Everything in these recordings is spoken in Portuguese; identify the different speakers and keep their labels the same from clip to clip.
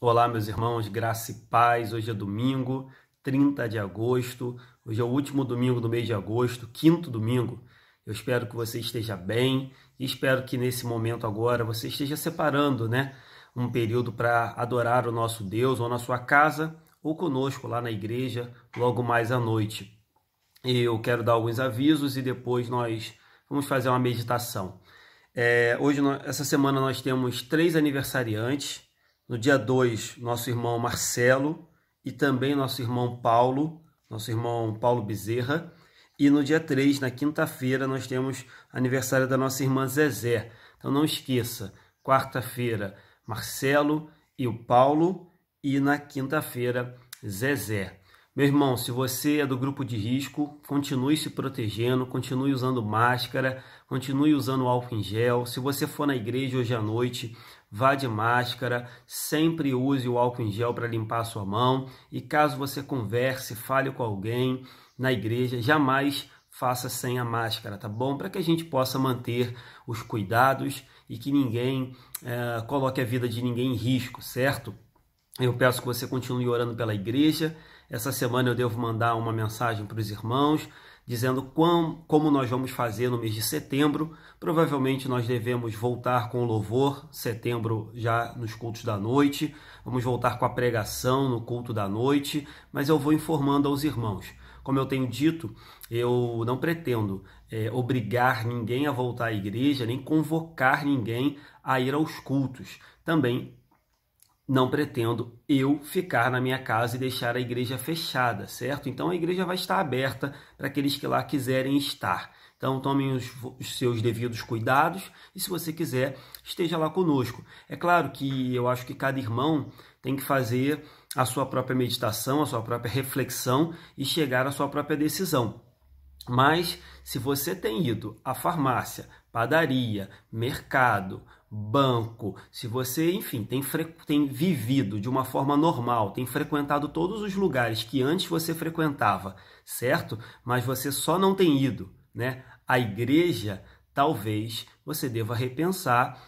Speaker 1: Olá, meus irmãos, graça e paz. Hoje é domingo, 30 de agosto. Hoje é o último domingo do mês de agosto, quinto domingo. Eu espero que você esteja bem e espero que nesse momento agora você esteja separando, um período para adorar o nosso Deus, ou na sua casa, ou conosco lá na igreja, logo mais à noite. Eu quero dar alguns avisos e depois nós vamos fazer uma meditação. Essa semana nós temos 3 aniversariantes. No dia 2, nosso irmão Marcelo e também nosso irmão Paulo Bezerra. E no dia 3, na quinta-feira, nós temos aniversário da nossa irmã Zezé. Então não esqueça, quarta-feira, Marcelo e o Paulo, e na quinta-feira, Zezé. Meu irmão, se você é do grupo de risco, continue se protegendo, continue usando máscara, continue usando álcool em gel. Se você for na igreja hoje à noite, vá de máscara, sempre use o álcool em gel para limpar a sua mão. E caso você converse, fale com alguém na igreja, jamais faça sem a máscara, tá bom? Para que a gente possa manter os cuidados e que ninguém coloque a vida de ninguém em risco, certo? Eu peço que você continue orando pela igreja. Essa semana eu devo mandar uma mensagem para os irmãos, dizendo como nós vamos fazer no mês de setembro. Provavelmente nós devemos voltar com o louvor, setembro já nos cultos da noite. Vamos voltar com a pregação no culto da noite, mas eu vou informando aos irmãos. Como eu tenho dito, eu não pretendo obrigar ninguém a voltar à igreja, nem convocar ninguém a ir aos cultos. Também não pretendo eu ficar na minha casa e deixar a igreja fechada, certo? Então a igreja vai estar aberta para aqueles que lá quiserem estar. Então tomem os seus devidos cuidados e, se você quiser, esteja lá conosco. É claro que eu acho que cada irmão tem que fazer a sua própria meditação, a sua própria reflexão e chegar à sua própria decisão. Mas se você tem ido à farmácia, padaria, mercado, banco, se você, enfim, tem vivido de uma forma normal, tem frequentado todos os lugares que antes você frequentava, certo? Mas você só não tem ido, à igreja, talvez você deva repensar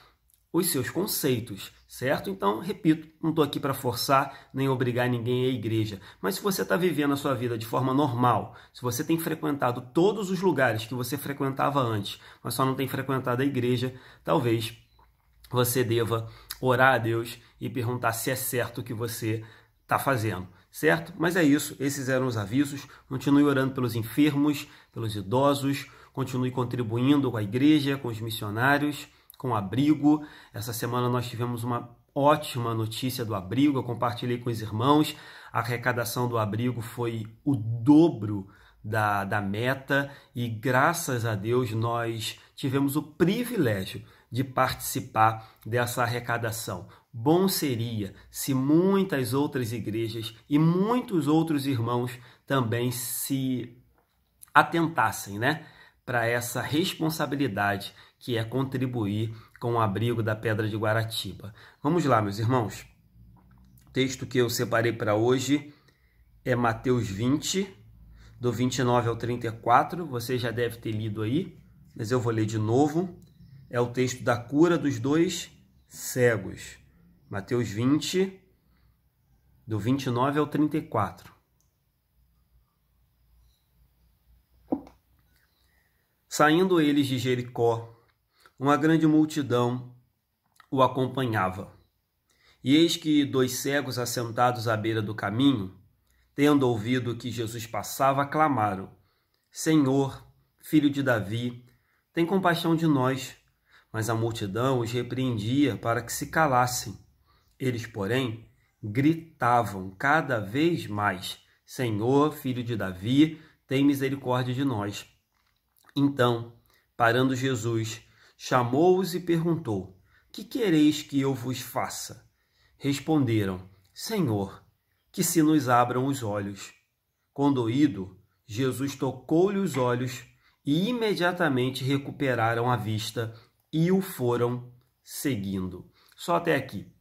Speaker 1: os seus conceitos, certo? Então, repito, não estou aqui para forçar nem obrigar ninguém à igreja, mas se você está vivendo a sua vida de forma normal, se você tem frequentado todos os lugares que você frequentava antes, mas só não tem frequentado a igreja, talvez você deva orar a Deus e perguntar se é certo o que você está fazendo, certo? Mas é isso, esses eram os avisos. Continue orando pelos enfermos, pelos idosos, continue contribuindo com a igreja, com os missionários, com o abrigo. Essa semana nós tivemos uma ótima notícia do abrigo, eu compartilhei com os irmãos. A arrecadação do abrigo foi o dobro da meta e, graças a Deus, nós tivemos o privilégio de participar dessa arrecadação. Bom seria se muitas outras igrejas e muitos outros irmãos também se atentassem, para essa responsabilidade que é contribuir com o abrigo da Pedra de Guaratiba. Vamos lá, meus irmãos. O texto que eu separei para hoje é Mateus 20, do 29 ao 34. Você já deve ter lido aí, mas eu vou ler de novo. É o texto da cura dos 2 cegos. Mateus 20, do 29 ao 34. Saindo eles de Jericó, uma grande multidão o acompanhava. E eis que 2 cegos assentados à beira do caminho, tendo ouvido que Jesus passava, clamaram: Senhor, filho de Davi, tem compaixão de nós. Mas a multidão os repreendia para que se calassem. Eles, porém, gritavam cada vez mais: Senhor, filho de Davi, tem misericórdia de nós. Então, parando Jesus, chamou-os e perguntou: Que quereis que eu vos faça? Responderam: Senhor, que se nos abram os olhos. Condoído, Jesus tocou-lhe os olhos e imediatamente recuperaram a vista e o foram seguindo. Só até aqui.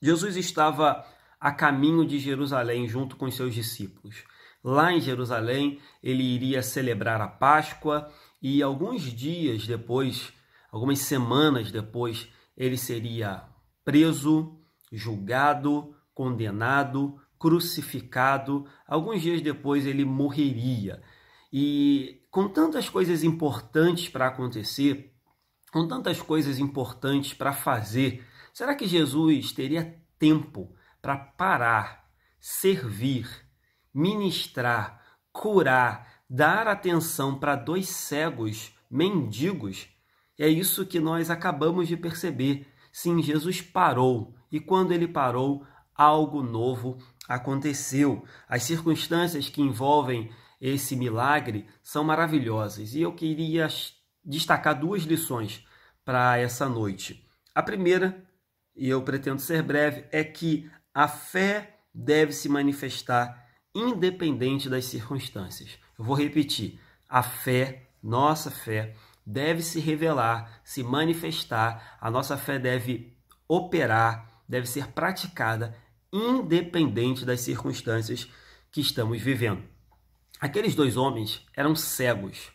Speaker 1: Jesus estava a caminho de Jerusalém junto com os seus discípulos. Lá em Jerusalém, ele iria celebrar a Páscoa e alguns dias depois, algumas semanas depois, ele seria preso, julgado, condenado, crucificado. Alguns dias depois ele morreria. E com tantas coisas importantes para acontecer, com tantas coisas importantes para fazer, será que Jesus teria tempo para parar, servir, ministrar, curar, dar atenção para 2 cegos mendigos? É isso que nós acabamos de perceber. Sim, Jesus parou, e quando ele parou, algo novo aconteceu. As circunstâncias que envolvem esse milagre são maravilhosas, e eu queria destacar 2 lições para essa noite. A primeira, e eu pretendo ser breve, é que a fé deve se manifestar independente das circunstâncias. Eu vou repetir: a fé, nossa fé, deve se revelar, se manifestar, a nossa fé deve operar, deve ser praticada independente das circunstâncias que estamos vivendo. Aqueles 2 homens eram cegos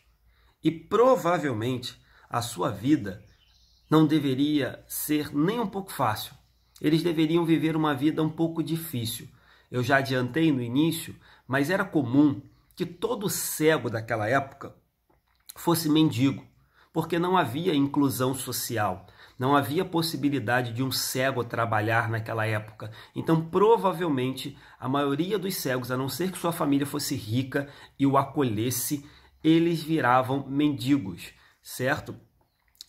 Speaker 1: e provavelmente a sua vida não deveria ser nem um pouco fácil. Eles deveriam viver uma vida um pouco difícil. Eu já adiantei no início, mas era comum que todo cego daquela época fosse mendigo, porque não havia inclusão social, não havia possibilidade de um cego trabalhar naquela época. Então, provavelmente, a maioria dos cegos, a não ser que sua família fosse rica e o acolhesse, eles viravam mendigos, certo?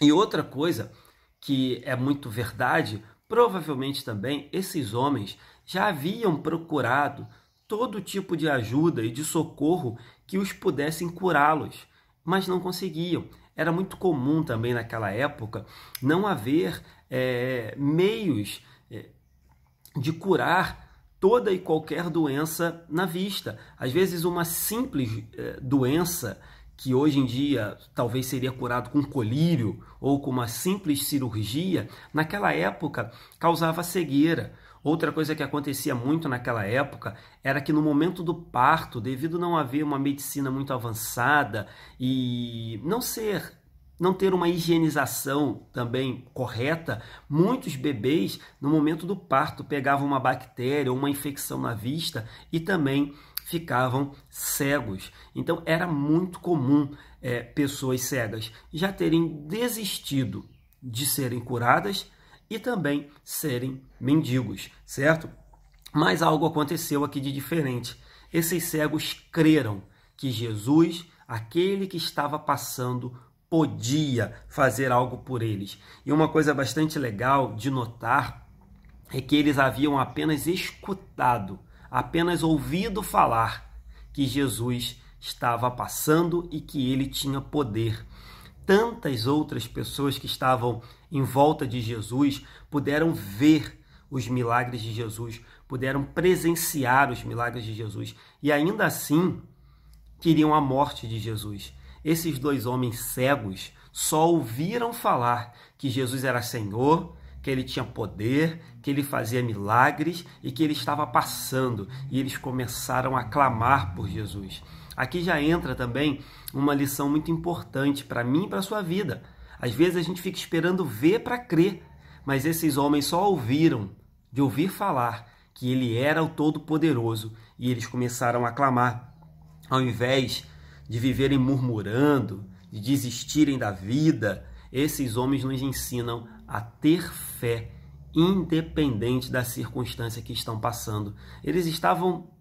Speaker 1: E outra coisa que é muito verdade, provavelmente também esses homens já haviam procurado todo tipo de ajuda e de socorro que os pudessem curá-los, mas não conseguiam. Era muito comum também naquela época não haver meios de curar toda e qualquer doença na vista. Às vezes uma simples doença que hoje em dia talvez seria curado com colírio ou com uma simples cirurgia, naquela época causava cegueira. Outra coisa que acontecia muito naquela época era que no momento do parto, devido a não haver uma medicina muito avançada e não ter uma higienização também correta, muitos bebês no momento do parto pegavam uma bactéria ou uma infecção na vista e também ficavam cegos. Então era muito comum pessoas cegas já terem desistido de serem curadas e também serem mendigos, certo? Mas algo aconteceu aqui de diferente. Esses cegos creram que Jesus, aquele que estava passando, podia fazer algo por eles. E uma coisa bastante legal de notar é que eles haviam apenas escutado, apenas ouvido falar que Jesus estava passando e que ele tinha poder. Tantas outras pessoas que estavam em volta de Jesus puderam ver os milagres de Jesus, puderam presenciar os milagres de Jesus e ainda assim queriam a morte de Jesus. Esses 2 homens cegos só ouviram falar que Jesus era Senhor, que ele tinha poder, que ele fazia milagres e que ele estava passando, e eles começaram a clamar por Jesus. Aqui já entra também uma lição muito importante para mim e para a sua vida. Às vezes a gente fica esperando ver para crer, mas esses homens só ouviram de ouvir falar que ele era o Todo-Poderoso e eles começaram a clamar. Ao invés de viverem murmurando, de desistirem da vida, esses homens nos ensinam a ter fé, independente da circunstância que estão passando. Eles estavam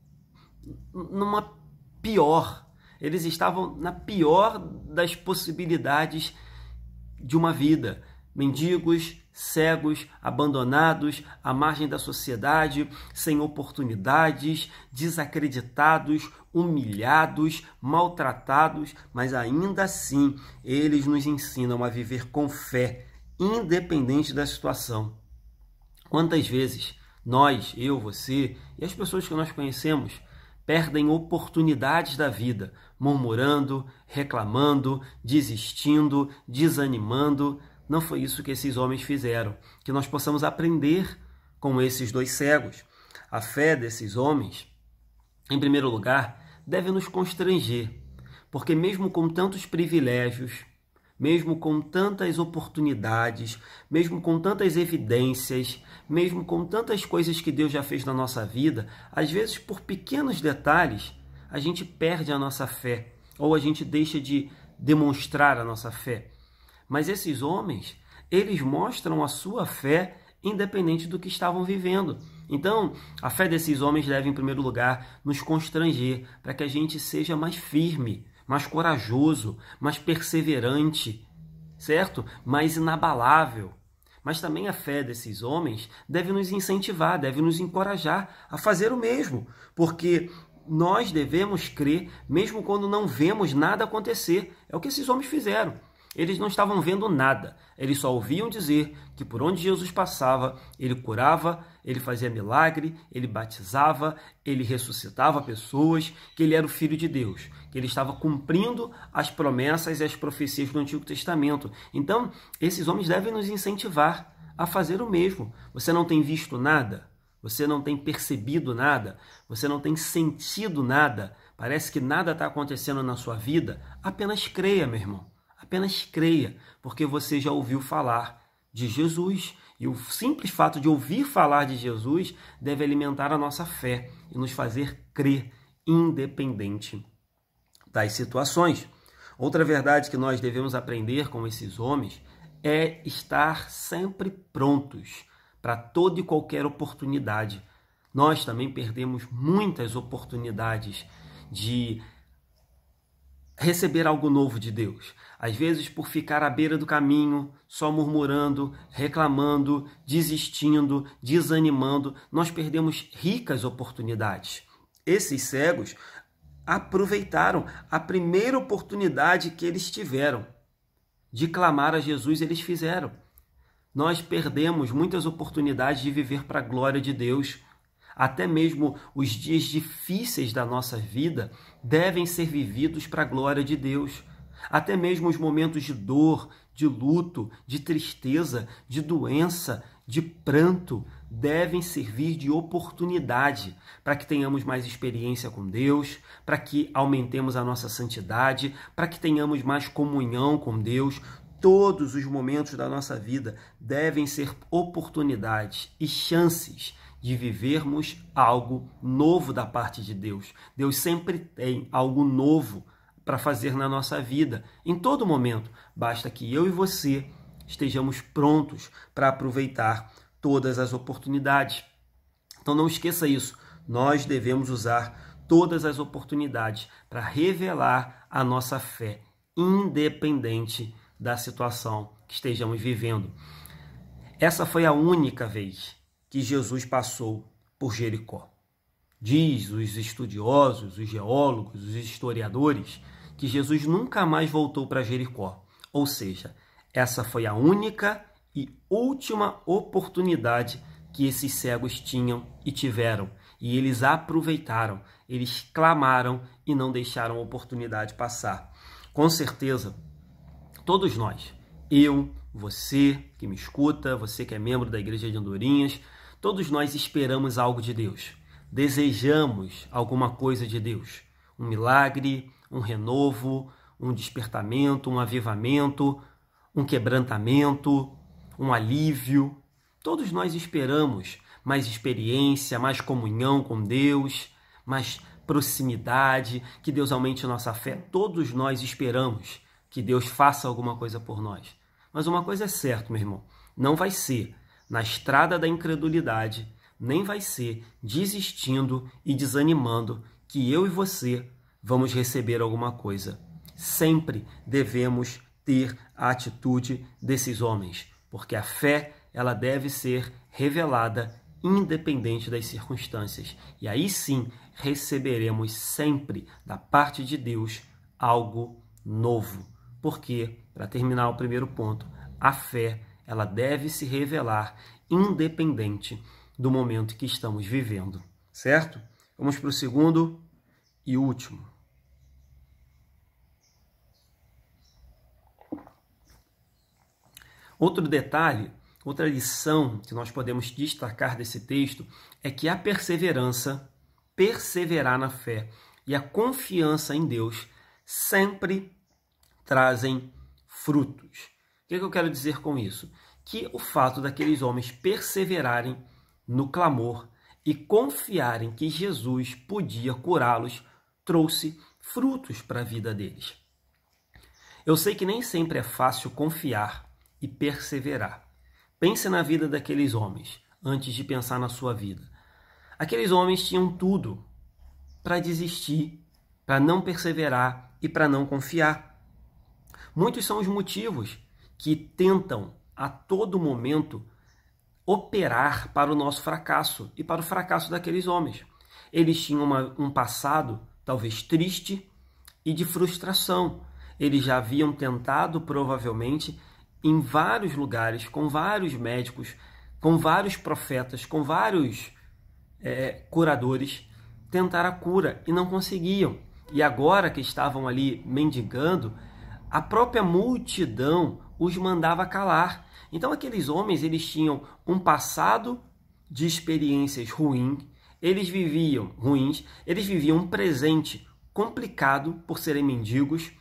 Speaker 1: eles estavam na pior das possibilidades de uma vida. Mendigos, cegos, abandonados, à margem da sociedade, sem oportunidades, desacreditados, humilhados, maltratados, mas ainda assim eles nos ensinam a viver com fé, independente da situação. Quantas vezes nós, eu, você e as pessoas que nós conhecemos perdem oportunidades da vida, murmurando, reclamando, desistindo, desanimando? Não foi isso que esses homens fizeram. Que nós possamos aprender com esses 2 cegos. A fé desses homens, em primeiro lugar, deve nos constranger, porque mesmo com tantos privilégios, mesmo com tantas oportunidades, mesmo com tantas evidências, mesmo com tantas coisas que Deus já fez na nossa vida, às vezes por pequenos detalhes, a gente perde a nossa fé, ou a gente deixa de demonstrar a nossa fé. Mas esses homens, eles mostram a sua fé independente do que estavam vivendo. Então, a fé desses homens deve, em primeiro lugar, nos constranger para que a gente seja mais firme, mais corajoso, mais perseverante, certo? Mais inabalável. Mas também a fé desses homens deve nos incentivar, deve nos encorajar a fazer o mesmo, porque nós devemos crer mesmo quando não vemos nada acontecer. É o que esses homens fizeram. Eles não estavam vendo nada, eles só ouviam dizer que por onde Jesus passava, ele curava, ele fazia milagre, ele batizava, ele ressuscitava pessoas, que ele era o Filho de Deus, que ele estava cumprindo as promessas e as profecias do Antigo Testamento. Então, esses homens devem nos incentivar a fazer o mesmo. Você não tem visto nada? Você não tem percebido nada? Você não tem sentido nada? Parece que nada está acontecendo na sua vida? Apenas creia, meu irmão. Apenas creia, porque você já ouviu falar de Jesus. E o simples fato de ouvir falar de Jesus deve alimentar a nossa fé e nos fazer crer, independente das situações. Outra verdade que nós devemos aprender com esses homens é estar sempre prontos para toda e qualquer oportunidade. Nós também perdemos muitas oportunidades de receber algo novo de Deus. Às vezes, por ficar à beira do caminho, só murmurando, reclamando, desistindo, desanimando, nós perdemos ricas oportunidades. Esses cegos aproveitaram a primeira oportunidade que eles tiveram de clamar a Jesus, eles fizeram. Nós perdemos muitas oportunidades de viver para a glória de Deus. Até mesmo os dias difíceis da nossa vida devem ser vividos para a glória de Deus. Até mesmo os momentos de dor, de luto, de tristeza, de doença, de pranto, devem servir de oportunidade para que tenhamos mais experiência com Deus, para que aumentemos a nossa santidade, para que tenhamos mais comunhão com Deus. Todos os momentos da nossa vida devem ser oportunidades e chances de vivermos algo novo da parte de Deus. Deus sempre tem algo novo para fazer na nossa vida, em todo momento. Basta que eu e você estejamos prontos para aproveitar todas as oportunidades. Então não esqueça isso, nós devemos usar todas as oportunidades para revelar a nossa fé, independente da situação que estejamos vivendo. Essa foi a única vez que Jesus passou por Jericó. Diz os estudiosos, os geólogos, os historiadores, que Jesus nunca mais voltou para Jericó. Ou seja, essa foi a única e última oportunidade que esses cegos tinham e tiveram. E eles aproveitaram, eles clamaram e não deixaram a oportunidade passar. Com certeza, todos nós, eu, você que me escuta, você que é membro da Igreja de Andorinhas, todos nós esperamos algo de Deus. Desejamos alguma coisa de Deus. Um milagre, um renovo, um despertamento, um avivamento, um quebrantamento, um alívio. Todos nós esperamos mais experiência, mais comunhão com Deus, mais proximidade, que Deus aumente a nossa fé. Todos nós esperamos que Deus faça alguma coisa por nós. Mas uma coisa é certa, meu irmão, não vai ser na estrada da incredulidade, nem vai ser desistindo e desanimando que eu e você vamos receber alguma coisa. Sempre devemos ter a atitude desses homens, porque a fé, ela deve ser revelada independente das circunstâncias. E aí sim, receberemos sempre da parte de Deus algo novo. Porque, para terminar o primeiro ponto, a fé, ela deve se revelar independente do momento que estamos vivendo, certo? Vamos para o segundo e último. Outro detalhe, outra lição que nós podemos destacar desse texto é que a perseverança, perseverar na fé e a confiança em Deus sempre trazem frutos. O que eu quero dizer com isso? Que o fato daqueles homens perseverarem no clamor e confiarem que Jesus podia curá-los trouxe frutos para a vida deles. Eu sei que nem sempre é fácil confiar e perseverar. Pense na vida daqueles homens, antes de pensar na sua vida. Aqueles homens tinham tudo para desistir, para não perseverar e para não confiar. Muitos são os motivos que tentam a todo momento operar para o nosso fracasso e para o fracasso daqueles homens. Eles tinham um passado talvez triste e de frustração. Eles já haviam tentado, provavelmente, em vários lugares, com vários médicos, com vários profetas, com vários curadores, tentar a cura e não conseguiam. E agora que estavam ali mendigando, a própria multidão os mandava calar. Então aqueles homens, eles tinham um passado de experiências ruins, eles viviam um presente complicado por serem mendigos,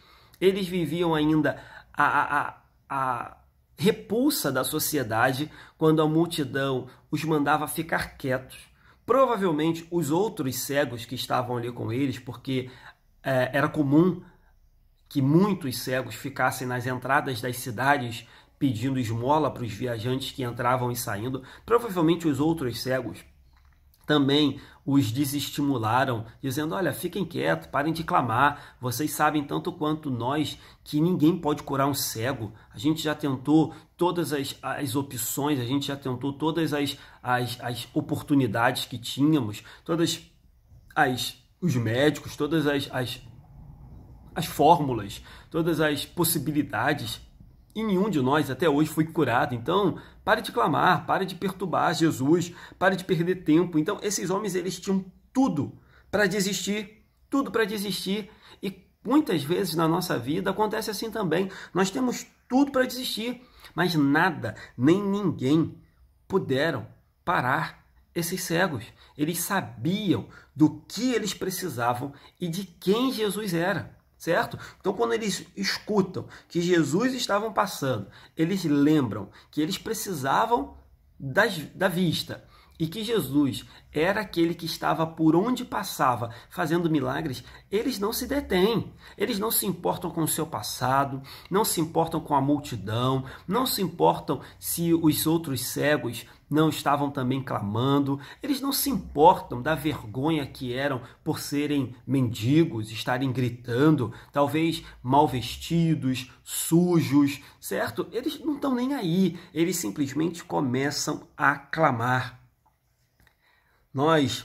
Speaker 1: eles viviam ainda a repulsa da sociedade quando a multidão os mandava ficar quietos. Provavelmente os outros cegos que estavam ali com eles, porque era comum que muitos cegos ficassem nas entradas das cidades pedindo esmola para os viajantes que entravam e saindo. Provavelmente os outros cegos também os desestimularam, dizendo: olha, fiquem quietos, parem de clamar, vocês sabem tanto quanto nós que ninguém pode curar um cego. A gente já tentou todas as opções, a gente já tentou todas as oportunidades que tínhamos, todos os médicos, todas as fórmulas, todas as possibilidades, e nenhum de nós até hoje foi curado. Então, pare de clamar, pare de perturbar Jesus, pare de perder tempo. Então, esses homens, eles tinham tudo para desistir, E muitas vezes na nossa vida acontece assim também. Nós temos tudo para desistir, mas nada, nem ninguém puderam parar esses cegos. Eles sabiam do que eles precisavam e de quem Jesus era. Certo? Então, quando eles escutam que Jesus estava passando, eles lembram que eles precisavam da vista e que Jesus era aquele que estava por onde passava fazendo milagres, eles não se detêm, eles não se importam com o seu passado, não se importam com a multidão, não se importam se os outros cegos não estavam também clamando, eles não se importam da vergonha que eram por serem mendigos, estarem gritando, talvez mal vestidos, sujos, certo? Eles não estão nem aí, eles simplesmente começam a clamar. Nós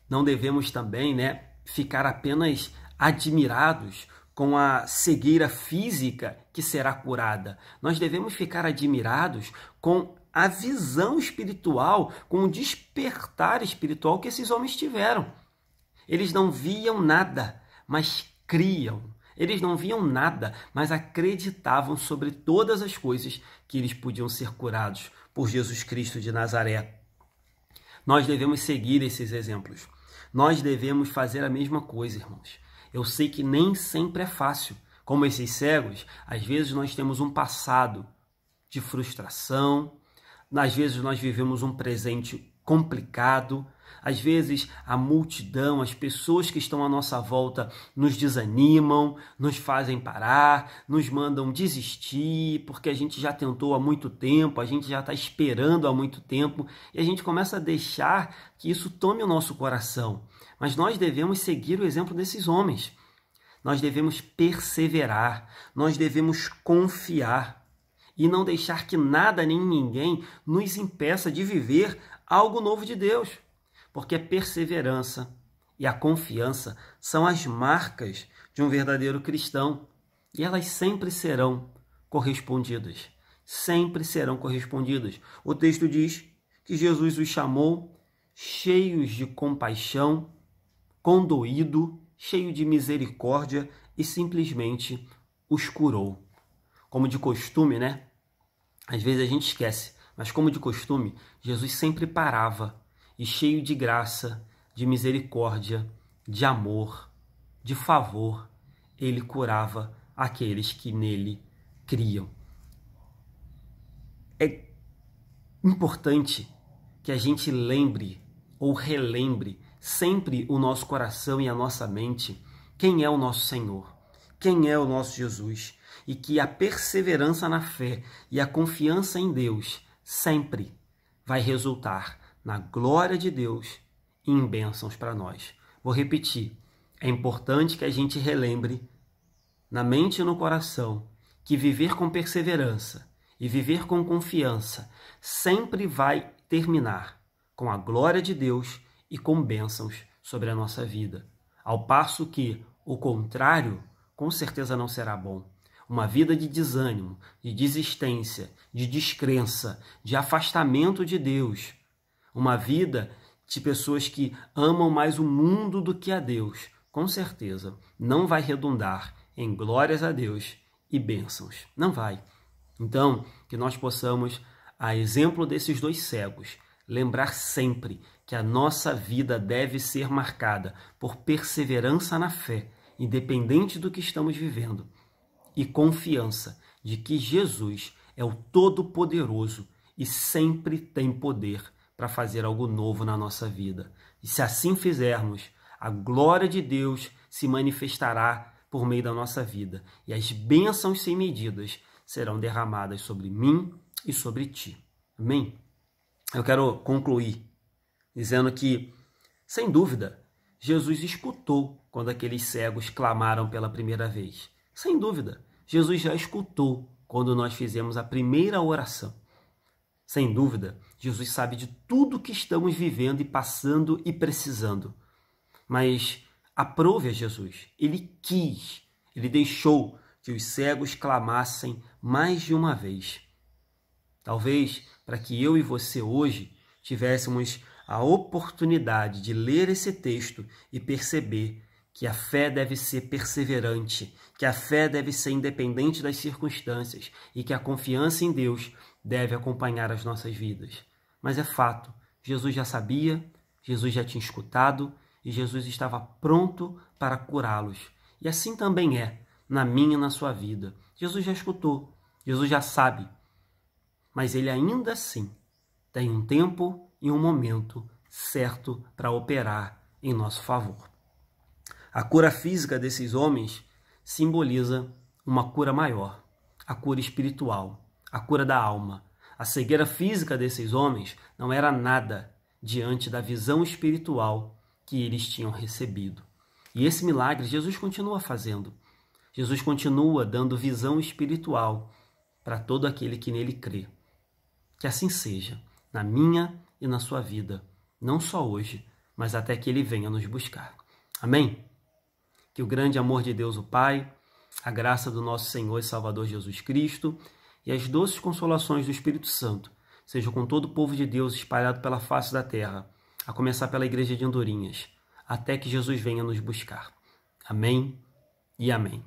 Speaker 1: não devemos também, ficar apenas admirados com a cegueira física que será curada. Nós devemos ficar admirados com a visão espiritual, com o despertar espiritual que esses homens tiveram. Eles não viam nada, mas criam. Eles não viam nada, mas acreditavam sobre todas as coisas que eles podiam ser curados por Jesus Cristo de Nazaré. Nós devemos seguir esses exemplos. Nós devemos fazer a mesma coisa, irmãos. Eu sei que nem sempre é fácil. Como esses cegos, às vezes nós temos um passado de frustração, às vezes nós vivemos um presente complicado, às vezes a multidão, as pessoas que estão à nossa volta nos desanimam, nos fazem parar, nos mandam desistir, porque a gente já tentou há muito tempo, a gente já está esperando há muito tempo, e a gente começa a deixar que isso tome o nosso coração. Mas nós devemos seguir o exemplo desses homens. Nós devemos perseverar, nós devemos confiar e não deixar que nada nem ninguém nos impeça de viver algo novo de Deus. Porque a perseverança e a confiança são as marcas de um verdadeiro cristão. E elas sempre serão correspondidas. Sempre serão correspondidas. O texto diz que Jesus os chamou cheios de compaixão, condoído, cheio de misericórdia e simplesmente os curou. Como de costume, Às vezes a gente esquece, mas como de costume, Jesus sempre parava e cheio de graça, de misericórdia, de amor, de favor, ele curava aqueles que nele criam. É importante que a gente lembre ou relembre sempre o nosso coração e a nossa mente quem é o nosso Senhor, quem é o nosso Jesus, e que a perseverança na fé e a confiança em Deus sempre vai resultar na glória de Deus e em bênçãos para nós. Vou repetir, é importante que a gente relembre na mente e no coração que viver com perseverança e viver com confiança sempre vai terminar com a glória de Deus e com bênçãos sobre a nossa vida. Ao passo que o contrário, com certeza não será bom. Uma vida de desânimo, de desistência, de descrença, de afastamento de Deus. Uma vida de pessoas que amam mais o mundo do que a Deus, com certeza não vai redundar em glórias a Deus e bênçãos. Não vai. Então, que nós possamos, a exemplo desses dois cegos, lembrar sempre que a nossa vida deve ser marcada por perseverança na fé, independente do que estamos vivendo, e confiança de que Jesus é o Todo-Poderoso e sempre tem poder para fazer algo novo na nossa vida. E se assim fizermos, a glória de Deus se manifestará por meio da nossa vida, e as bênçãos sem medidas serão derramadas sobre mim e sobre ti. Amém? Eu quero concluir dizendo que, sem dúvida, Jesus escutou quando aqueles cegos clamaram pela primeira vez. Sem dúvida, Jesus já escutou quando nós fizemos a primeira oração. Sem dúvida, Jesus sabe de tudo que estamos vivendo e passando e precisando. Mas aprove a Jesus. Ele quis, ele deixou que os cegos clamassem mais de uma vez. Talvez para que eu e você hoje tivéssemos a oportunidade de ler esse texto e perceber que a fé deve ser perseverante, que a fé deve ser independente das circunstâncias e que a confiança em Deus deve acompanhar as nossas vidas. Mas é fato, Jesus já sabia, Jesus já tinha escutado e Jesus estava pronto para curá-los. E assim também é na minha e na sua vida. Jesus já escutou, Jesus já sabe, mas ele ainda assim tem um tempo e um momento certo para operar em nosso favor. A cura física desses homens simboliza uma cura maior, a cura espiritual, a cura da alma. A cegueira física desses homens não era nada diante da visão espiritual que eles tinham recebido. E esse milagre Jesus continua fazendo. Jesus continua dando visão espiritual para todo aquele que nele crê. Que assim seja, na minha e na sua vida, não só hoje, mas até que ele venha nos buscar. Amém? Que o grande amor de Deus o Pai, a graça do nosso Senhor e Salvador Jesus Cristo e as doces consolações do Espírito Santo sejam com todo o povo de Deus espalhado pela face da terra, a começar pela igreja de Andorinhas, até que Jesus venha nos buscar. Amém e amém.